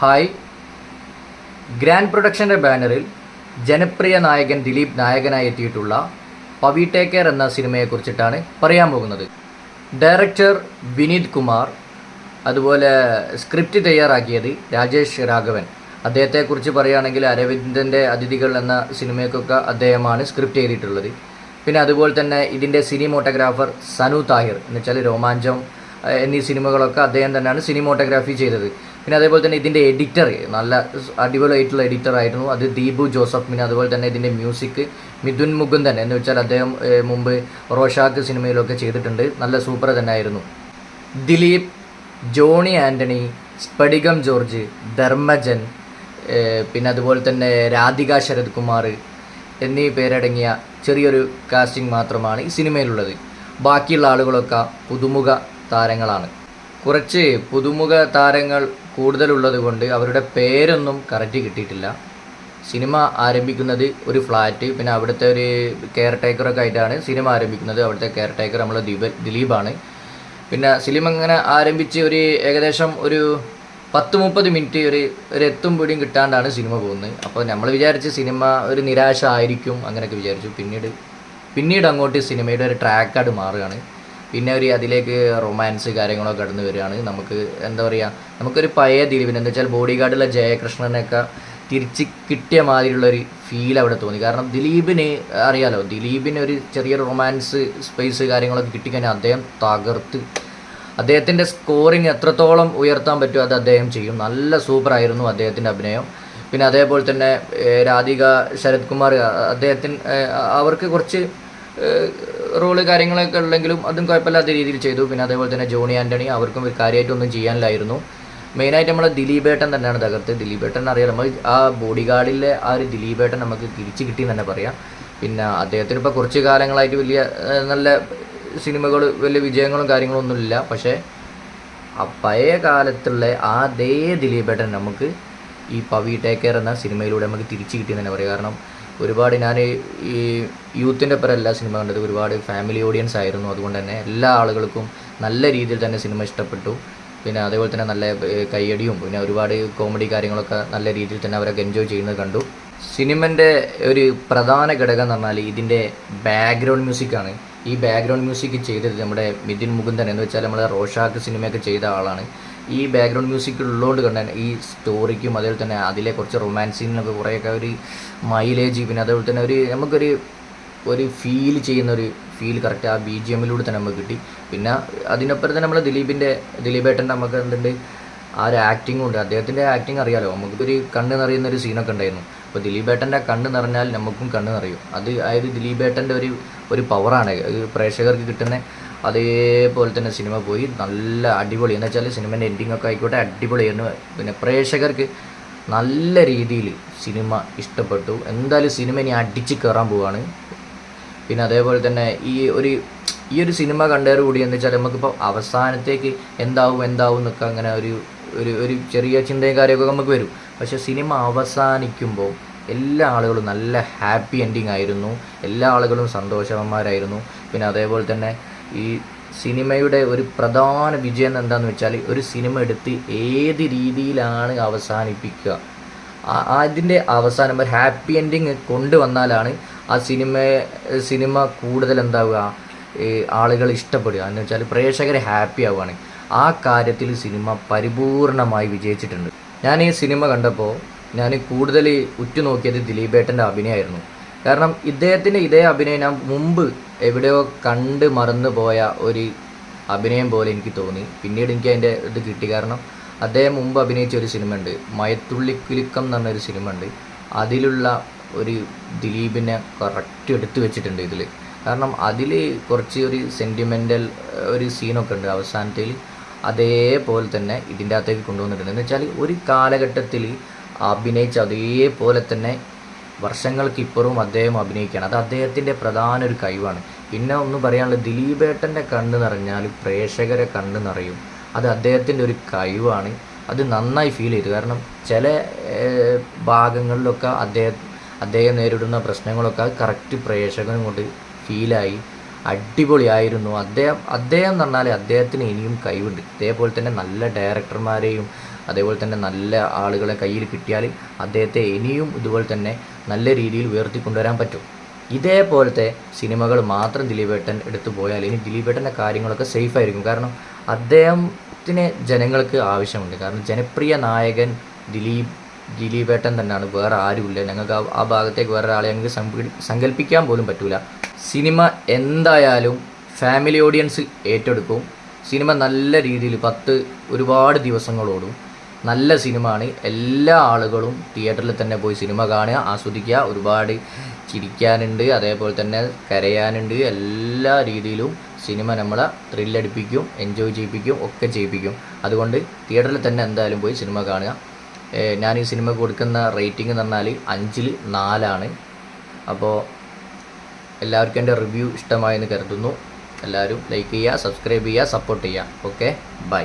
Hi. Grand പ്രൊഡക്ഷൻ്റെ ബാനറിൽ ജനപ്രിയ നായകൻ ദിലീപ് നായകനായി എത്തിയിട്ടുള്ള പവി ടേക്ക് കെയർ എന്ന സിനിമയെക്കുറിച്ചിട്ടാണ് പറയാൻ പോകുന്നത്. ഡയറക്ടർ വിനീത് കുമാർ, അതുപോലെ സ്ക്രിപ്റ്റ് തയ്യാറാക്കിയത് രാജേഷ് രാഘവൻ. അദ്ദേഹത്തെക്കുറിച്ച് പറയുകയാണെങ്കിൽ അരവിന്ദൻ്റെ അതിഥികൾ എന്ന സിനിമയ്ക്കൊക്കെ അദ്ദേഹമാണ് സ്ക്രിപ്റ്റ് ചെയ്തിട്ടുള്ളത്. പിന്നെ അതുപോലെ തന്നെ ഇതിൻ്റെ സിനിമോട്ടോഗ്രാഫർ സനു താഹിർ, എന്ന് വെച്ചാൽ രോമാഞ്ചം എന്നീ സിനിമകളൊക്കെ അദ്ദേഹം തന്നെയാണ് സിനിമോട്ടോഗ്രാഫി ചെയ്തത്. പിന്നെ അതേപോലെ തന്നെ ഇതിൻ്റെ എഡിറ്റർ നല്ല അടിപൊളിയായിട്ടുള്ള എഡിറ്റർ ആയിരുന്നു, അത് ദീപു ജോസഫ്. പിന്നെ അതുപോലെ തന്നെ ഇതിൻ്റെ മ്യൂസിക് മിഥുൻ മുകുന്ദൻ, എന്ന് വെച്ചാൽ അദ്ദേഹം മുമ്പ് റോഷാക്ക് സിനിമയിലൊക്കെ ചെയ്തിട്ടുണ്ട്, നല്ല സൂപ്പർ തന്നെ ആയിരുന്നു. ദിലീപ്, ജോണി ആൻ്റണി, സ്ഫടികം ജോർജ്, ധർമ്മജൻ, പിന്നെ അതുപോലെ തന്നെ രാധിക ശരത് കുമാർ എന്നീ പേരടങ്ങിയ ചെറിയൊരു കാസ്റ്റിംഗ് മാത്രമാണ് ഈ സിനിമയിലുള്ളത്. ബാക്കിയുള്ള ആളുകളൊക്കെ പുതുമുഖ താരങ്ങളാണ്. കുറച്ച് പുതുമുഖ താരങ്ങൾ കൂടുതലുള്ളത് കൊണ്ട് അവരുടെ പേരൊന്നും കറക്റ്റ് കിട്ടിയിട്ടില്ല. സിനിമ ആരംഭിക്കുന്നത് ഒരു ഫ്ലാറ്റ്, പിന്നെ അവിടുത്തെ ഒരു കെയർ ടേക്കറൊക്കെ ആയിട്ടാണ് സിനിമ ആരംഭിക്കുന്നത്. അവിടുത്തെ കെയർ ടേക്കർ നമ്മൾ ദിലീപാണ്. പിന്നെ സിനിമ ഇങ്ങനെ ആരംഭിച്ച് ഒരു ഏകദേശം ഒരു 10-30 മിനിറ്റ് ഒരു എത്തും പിടിയും കിട്ടാണ്ടാണ് സിനിമ പോകുന്നത്. അപ്പോൾ നമ്മൾ വിചാരിച്ച് സിനിമ ഒരു നിരാശ ആയിരിക്കും, അങ്ങനെയൊക്കെ വിചാരിച്ചു. പിന്നീട് അങ്ങോട്ട് സിനിമയുടെ ഒരു ട്രാക്കായിട്ട് മാറുകയാണ്. പിന്നെ അതിലേക്ക് റൊമാൻസ് കാര്യങ്ങളൊക്കെ കടന്നു വരികയാണ്. നമുക്ക് എന്താ പറയുക, നമുക്കൊരു പഴയ ദിലീപിന്, എന്താ വെച്ചാൽ ബോഡി ഗാർഡിലെ ജയകൃഷ്ണനൊക്കെ തിരിച്ച് കിട്ടിയ മാതിരിയുള്ളൊരു ഫീൽ അവിടെ തോന്നി. കാരണം ദിലീപിന് അറിയാലോ, ദിലീപിന് ഒരു ചെറിയൊരു റൊമാൻസ് സ്പേസ് കാര്യങ്ങളൊക്കെ കിട്ടിക്കഴിഞ്ഞാൽ അദ്ദേഹം തകർത്ത്, അദ്ദേഹത്തിൻ്റെ സ്കോറിങ് എത്രത്തോളം ഉയർത്താൻ പറ്റുമോ അത് അദ്ദേഹം ചെയ്യും. നല്ല സൂപ്പറായിരുന്നു അദ്ദേഹത്തിൻ്റെ അഭിനയം. പിന്നെ അതേപോലെ തന്നെ രാധിക ശരത് കുമാർ, അദ്ദേഹത്തിന് അവർക്ക് കുറച്ച് റോള് കാര്യങ്ങളൊക്കെ ഉള്ളെങ്കിലും അതും കുഴപ്പമില്ലാത്ത രീതിയിൽ ചെയ്തു. പിന്നെ അതേപോലെ തന്നെ ജോണി ആൻ്റണി, അവർക്കും കാര്യമായിട്ടൊന്നും ചെയ്യാനില്ലായിരുന്നു. മെയിനായിട്ട് നമ്മൾ ദിലീപേട്ടൻ തന്നെയാണ് തകർത്ത്. ദിലീപേട്ടൻ അറിയാം, നമ്മൾ ആ ബോഡി ഗാർഡിലെ ആ ഒരു ദിലീപേട്ടൻ നമുക്ക് തിരിച്ച് കിട്ടി എന്ന് തന്നെ പറയാം. പിന്നെ അദ്ദേഹത്തിന് ഇപ്പോൾ കുറച്ച് കാലങ്ങളായിട്ട് വലിയ നല്ല സിനിമകൾ, വലിയ വിജയങ്ങളും കാര്യങ്ങളൊന്നും ഇല്ല. പക്ഷേ ആ പഴയ കാലത്തുള്ള അതേ ദിലീപേട്ടൻ നമുക്ക് ഈ പവി ടേക്ക് കെയർ എന്ന സിനിമയിലൂടെ നമുക്ക് തിരിച്ച് കിട്ടി എന്ന് തന്നെ പറയാം. കാരണം ഒരുപാട് ഞാൻ ഈ യൂത്തിൻ്റെ ഒപ്പം എല്ലാ സിനിമ കണ്ടത്, ഒരുപാട് ഫാമിലി ഓഡിയൻസ് ആയിരുന്നു. അതുകൊണ്ട് തന്നെ എല്ലാ ആളുകൾക്കും നല്ല രീതിയിൽ തന്നെ സിനിമ ഇഷ്ടപ്പെട്ടു. പിന്നെ അതേപോലെ തന്നെ നല്ല കയ്യടിയും പിന്നെ ഒരുപാട് കോമഡി കാര്യങ്ങളൊക്കെ നല്ല രീതിയിൽ തന്നെ അവരൊക്കെ എൻജോയ് ചെയ്യുന്നത് കണ്ടു. സിനിമൻ്റെ ഒരു പ്രധാന ഘടകം എന്ന് പറഞ്ഞാൽ ഇതിൻ്റെ ബാക്ക്ഗ്രൗണ്ട് മ്യൂസിക്കാണ്. ഈ ബാക്ക്ഗ്രൗണ്ട് മ്യൂസിക് ചെയ്തത് നമ്മുടെ മിഥുൻ മുകുന്ദൻ, എന്ന് വെച്ചാൽ നമ്മൾ റോഷാക്ക് സിനിമയൊക്കെ ചെയ്ത ആളാണ്. ഈ ബാക്ക്ഗ്രൗണ്ട് മ്യൂസിക് ഉള്ളതുകൊണ്ട് കണ്ടാൽ ഈ സ്റ്റോറിക്കും അതേപോലെ തന്നെ അതിലെ കുറച്ച് റൊമാൻസിനൊക്കെ കുറേയൊക്കെ ഒരു മൈലേജ്, പിന്നെ അതേപോലെ തന്നെ ഒരു ഫീൽ ചെയ്യുന്നൊരു ഫീൽ കറക്റ്റ് ആ BGM തന്നെ നമുക്ക് കിട്ടി. പിന്നെ അതിനൊപ്പം തന്നെ നമ്മൾ ദിലീപേട്ടൻ്റെ നമുക്ക് എന്തുണ്ട് ആ ഒരു ആക്ടിങ്ങും ഉണ്ട്. അദ്ദേഹത്തിൻ്റെ ആക്ടിങ് അറിയാലോ, നമുക്കൊരു കണ്ണ് നിറയുന്നൊരു സീനൊക്കെ ഉണ്ടായിരുന്നു. അപ്പോൾ ദിലീപേട്ടൻ്റെ കണ്ണ് നിറഞ്ഞാൽ നമുക്കും കണ്ണ് നിറയും. അതായത് ദിലീപേട്ടൻ്റെ ഒരു പവറാണ് പ്രേക്ഷകർക്ക് കിട്ടുന്ന. അതേപോലെ തന്നെ സിനിമ പോയി നല്ല അടിപൊളി, എന്ന് വെച്ചാൽ സിനിമേൻ്റെ എൻഡിങ്ങൊക്കെ ആയിക്കോട്ടെ അടിപൊളിയായിരുന്നു. പിന്നെ പ്രേക്ഷകർക്ക് നല്ല രീതിയിൽ സിനിമ ഇഷ്ടപ്പെട്ടു. എന്തായാലും സിനിമ ഇനി അടിച്ച് കയറാൻ പോവുകയാണ്. പിന്നെ അതേപോലെ തന്നെ ഈ ഒരു സിനിമ കണ്ടതോടുകൂടി എന്ന് വെച്ചാൽ നമുക്കിപ്പോൾ അവസാനത്തേക്ക് എന്താവും എന്നൊക്കെ അങ്ങനെ ഒരു ചെറിയ ചിന്തയും കാര്യമൊക്കെ നമുക്ക് വരും. പക്ഷേ സിനിമ അവസാനിക്കുമ്പോൾ എല്ലാ ആളുകളും നല്ല ഹാപ്പി എൻഡിങ് ആയിരുന്നു, എല്ലാ ആളുകളും സന്തോഷവാന്മാരായിരുന്നു. പിന്നെ അതേപോലെ തന്നെ ഈ സിനിമയുടെ ഒരു പ്രധാന വിജയം എന്താണെന്ന് വെച്ചാൽ ഒരു സിനിമ എടുത്ത് ഏത് രീതിയിലാണ് അവസാനിപ്പിക്കുക, അതിൻ്റെ അവസാനം ഒരു ഹാപ്പി എൻഡിങ് കൊണ്ടുവന്നാലാണ് ആ സിനിമ കൂടുതൽ എന്താവുക, ആളുകൾ ഇഷ്ടപ്പെടുക, എന്ന് വെച്ചാൽ പ്രേക്ഷകരെ ഹാപ്പി ആവുകയാണ്. ആ കാര്യത്തിൽ സിനിമ പരിപൂർണമായി വിജയിച്ചിട്ടുണ്ട്. ഞാൻ ഈ സിനിമ കണ്ടപ്പോൾ ഞാൻ കൂടുതൽ ഉറ്റുനോക്കിയത് ദിലീപേട്ടൻ്റെ അഭിനയമായിരുന്നു. കാരണം ഇദ്ദേഹത്തിൻ്റെ ഇതേ അഭിനയം ഞാൻ മുമ്പ് എവിടെയോ കണ്ട് മറന്നു പോയ ഒരു അഭിനയം പോലെ എനിക്ക് തോന്നി. പിന്നീട് എനിക്ക് അതിൻ്റെ ഇത് കിട്ടി. കാരണം അദ്ദേഹം മുമ്പ് അഭിനയിച്ച ഒരു സിനിമ ഉണ്ട്, മയത്തുള്ളിക്കുലുക്കം എന്ന് പറഞ്ഞൊരു സിനിമ ഉണ്ട്. അതിലുള്ള ഒരു ദിലീപിനെ കറക്റ്റ് എടുത്തു വെച്ചിട്ടുണ്ട് ഇതിൽ. കാരണം അതിൽ കുറച്ച് ഒരു സെൻറ്റിമെൻ്റൽ ഒരു സീനൊക്കെ ഉണ്ട് അവസാനത്തിൽ. അതേപോലെ തന്നെ ഇതിൻ്റെ അകത്തേക്ക് കൊണ്ടുവന്നിട്ടുണ്ട്. എന്ന് വെച്ചാൽ ഒരു കാലഘട്ടത്തിൽ അഭിനയിച്ച അതേപോലെ തന്നെ വർഷങ്ങൾക്കിപ്പുറവും അദ്ദേഹം അഭിനയിക്കുകയാണ്. അത് അദ്ദേഹത്തിൻ്റെ പ്രധാന ഒരു കഴിവാണ്. പിന്നെ ഒന്ന് പറയാനുള്ളത്, ദിലീപേട്ടൻ്റെ കണ്ണ് നിറഞ്ഞാൽ പ്രേക്ഷകരെ കണ്ണ് നിറയും. അത് അദ്ദേഹത്തിൻ്റെ ഒരു കഴിവാണ്. അത് നന്നായി ഫീൽ ചെയ്തു. കാരണം ചില ഭാഗങ്ങളിലൊക്കെ അദ്ദേഹം നേരിടുന്ന പ്രശ്നങ്ങളൊക്കെ കറക്റ്റ് പ്രേക്ഷകനും കൊണ്ട് ഫീലായി. അടിപൊളിയായിരുന്നു. അദ്ദേഹം എന്ന് പറഞ്ഞാൽ അദ്ദേഹത്തിന് ഇനിയും കഴിവുണ്ട്. ഇതേപോലെ തന്നെ നല്ല ഡയറക്ടർമാരെയും അതേപോലെ തന്നെ നല്ല ആളുകളെ കയ്യിൽ കിട്ടിയാൽ അദ്ദേഹത്തെ ഇനിയും ഇതുപോലെ തന്നെ നല്ല രീതിയിൽ ഉയർത്തിക്കൊണ്ടുവരാൻ പറ്റും. ഇതേപോലത്തെ സിനിമകൾ മാത്രം ദിലീപേട്ടൻ എടുത്തു പോയാൽ ഇനി ദിലീപേട്ടൻ്റെ കാര്യങ്ങളൊക്കെ സേഫ് ആയിരിക്കും. കാരണം അദ്ദേഹത്തിന് ജനങ്ങൾക്ക് ആവശ്യമുണ്ട്. കാരണം ജനപ്രിയ നായകൻ ദിലീപേട്ടൻ തന്നെയാണ്, വേറെ ആരുമില്ല. ഞങ്ങൾക്ക് ആ ഭാഗത്തേക്ക് വേറെ ആളെ ഞങ്ങൾക്ക് സങ്കല്പിക്കാൻ പോലും പറ്റില്ല. സിനിമ എന്തായാലും ഫാമിലി ഓഡിയൻസ് ഏറ്റെടുക്കും. സിനിമ നല്ല രീതിയിൽ ഒരുപാട് ദിവസങ്ങളോടും നല്ല സിനിമ ആണ്. എല്ലാ ആളുകളും തിയേറ്ററിൽ തന്നെ പോയി സിനിമ കാണുക, ആസ്വദിക്കുക. ഒരുപാട് ചിരിക്കാനുണ്ട്, അതേപോലെ തന്നെ കരയാനുണ്ട്. എല്ലാ രീതിയിലും സിനിമ നമ്മളെ ത്രില്ലടിപ്പിക്കും, എൻജോയ് ചെയ്യിപ്പിക്കും, ഒക്കെ ചെയ്യിപ്പിക്കും. അതുകൊണ്ട് തിയേറ്ററിൽ തന്നെ എന്തായാലും പോയി സിനിമ കാണുക. ഞാൻ ഈ സിനിമ കൊടുക്കുന്ന റേറ്റിംഗ് എന്ന് പറഞ്ഞാൽ 5-ൽ 4 അപ്പോൾ എല്ലാവർക്കും എൻ്റെ റിവ്യൂ ഇഷ്ടമായെന്ന് കരുതുന്നു. എല്ലാവരും ലൈക്ക് ചെയ്യുക, സബ്സ്ക്രൈബ് ചെയ്യുക, സപ്പോർട്ട് ചെയ്യുക. Okay, by.